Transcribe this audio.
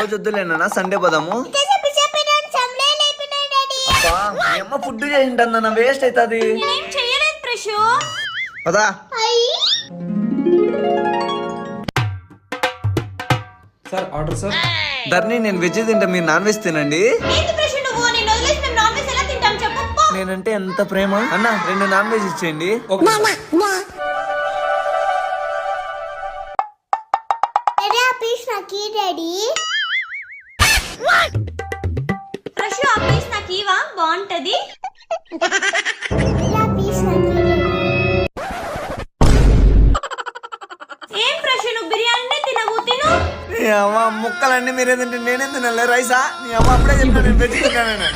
రోజు వద్దులేనా సండే పోదాము. మీ అమ్మ ఫుడ్ చేసింటన్నా వేస్ట్ అవుతుంది. పదా సార్ ఆర్డర్ సార్. ధర్ని నేను వెజ్ తింటా, మీరు నాన్ వెజ్ తినండి. నేనంటే ఎంత ప్రేమ అన్న, 2 నాన్ వెజ్ ఇచ్చేయండి. బాగుంటది. ఏం ప్రశ్న, నువ్వు బిర్యానీ తినవు, తిను. నీ అమ్మ ముక్కలన్నీ మీరే తింటే నేనే తినాలి రైసా? నీ అమ్మ అప్పుడే చెప్పాను నేను వెజ్ తింటాను.